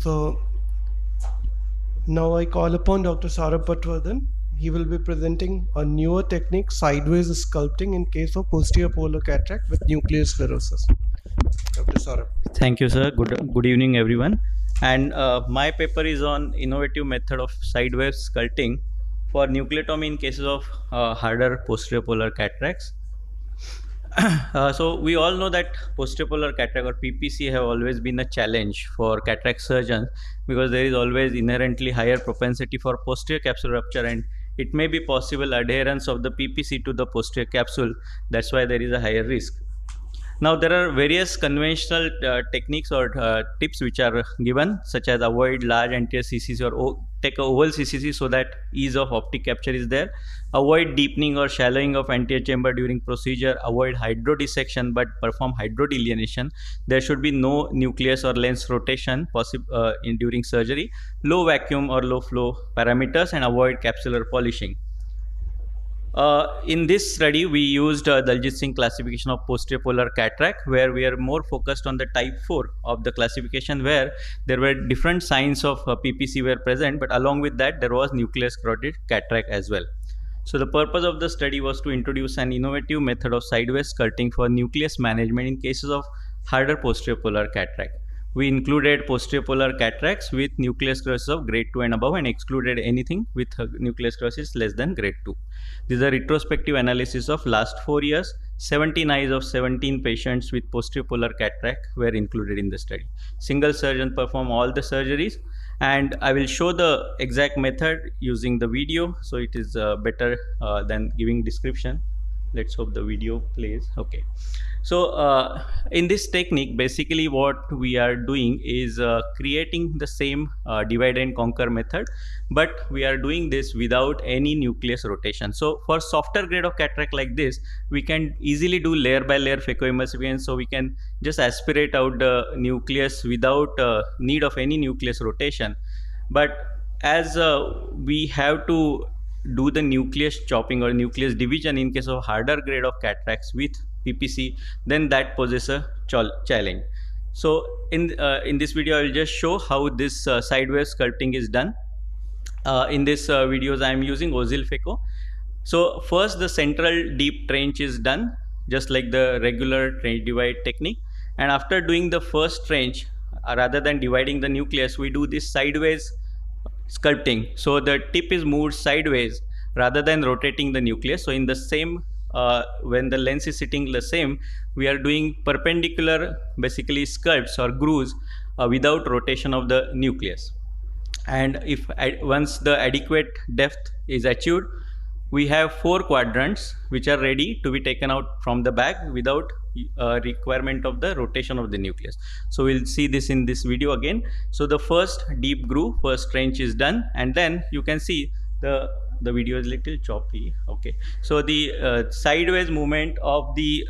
So now I call upon Dr. Saurabh Patwardhan. He will be presenting a newer technique, sideways sculpting, in case of posterior polar cataract with nuclear sclerosis. Dr. Saurabh. Thank you, sir. Good evening, everyone. And my paper is on innovative method of sideways sculpting for nucleotomy in cases of harder posterior polar cataracts. So we all know that posterior polar cataract or PPC have always been a challenge for cataract surgeons because there is always inherently higher propensity for posterior capsule rupture, and it may be possible adherence of the PPC to the posterior capsule. That's why there is a higher risk. Now there are various conventional techniques or tips which are given, such as avoid large anterior CCC or take a oval CCC so that ease of optic capture is there. Avoid deepening or shallowing of anterior chamber during procedure. Avoid hydrodissection but perform hydrodelineation. There should be no nucleus or lens rotation possible during surgery. Low vacuum or low flow parameters, and avoid capsular polishing. In this study, we used Daljit Singh classification of posterior polar cataract, where we are more focused on the type 4 of the classification, where there were different signs of PPC were present, but along with that, there was nuclear sclerotic cataract as well. So the purpose of the study was to introduce an innovative method of sideways sculpting for nucleus management in cases of harder posterior polar cataract. We included posterior polar cataracts with nuclear sclerosis of grade 2 and above, and excluded anything with nuclear sclerosis less than grade 2. This is a retrospective analysis of last 4 years. 17 eyes of 17 patients with posterior polar cataract were included in the study. Single surgeon performed all the surgeries, and I will show the exact method using the video, so it is better than giving description. Let's hope the video plays. Okay. So in this technique, basically what we are doing is creating the same divide and conquer method, but we are doing this without any nucleus rotation. So for softer grade of cataract like this, we can easily do layer by layer phacoemulsification, so we can just aspirate out the nucleus without need of any nucleus rotation. But as we have to do the nucleus chopping or nucleus division in case of harder grade of cataracts with PPC, then that poses a challenge. So in this video, I will just show how this sideways sculpting is done. In this videos, I am using Ozil phaco. So first, the central deep trench is done, just like the regular trench divide technique. And after doing the first trench, rather than dividing the nucleus, we do this sideways sculpting. So the tip is moved sideways rather than rotating the nucleus. So in the same when the lens is sitting the same, we are doing perpendicular basically sculpts or grooves without rotation of the nucleus. And if once the adequate depth is achieved, we have 4 quadrants which are ready to be taken out from the bag without requirement of the rotation of the nucleus. So we'll see this in this video again. So the first deep groove, first trench is done, and then you can see the video is little choppy. Okay, so the sideways movement of the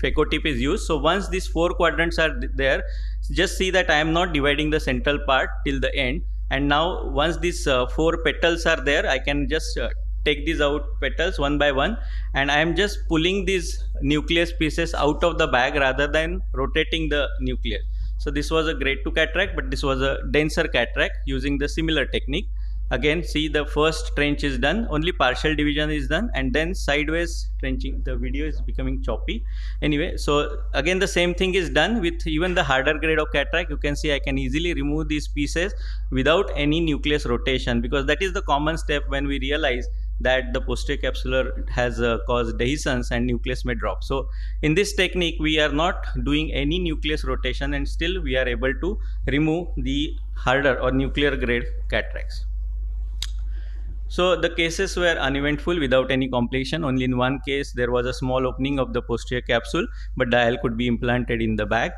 phaco tip is used. So once these 4 quadrants are there, just see that I am not dividing the central part till the end. And now once these 4 petals are there, I can just take these out petals one by one, and I am just pulling these nucleus pieces out of the bag rather than rotating the nucleus. So this was a grade 2 cataract, but this was a denser cataract using the similar technique. Again, see, the first trench is done, only partial division is done, and then sideways trenching. The video is becoming choppy. Anyway, so again the same thing is done with even the harder grade of cataract. You can see I can easily remove these pieces without any nucleus rotation, because that is the common step when we realize that the posterior capsular has caused dehiscence and nucleus may drop. So in this technique, we are not doing any nucleus rotation, and still we are able to remove the harder or nuclear grade cataracts. So the cases were uneventful without any complication. Only in one case there was a small opening of the posterior capsule, but dial could be implanted in the bag.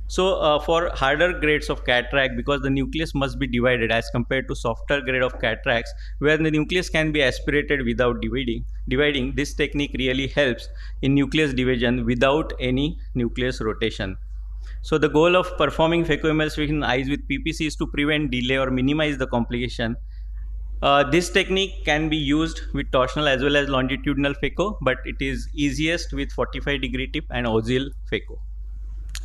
So for harder grades of cataract, because the nucleus must be divided as compared to softer grade of cataracts where the nucleus can be aspirated without dividing, this technique really helps in nucleus division without any nucleus rotation. So the goal of performing phacoemulsification in eyes with PPC is to prevent, delay or minimize the complication. This technique can be used with torsional as well as longitudinal phaco, but it is easiest with 45-degree tip and Ozil phaco.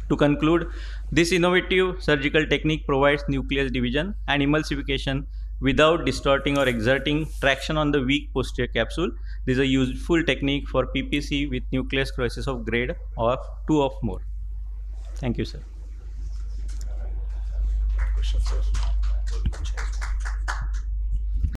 To conclude, this innovative surgical technique provides nucleus division and emulsification without distorting or exerting traction on the weak posterior capsule. This is a useful technique for PPC with nucleus sclerosis of grade of 2 or more. Thank you, sir.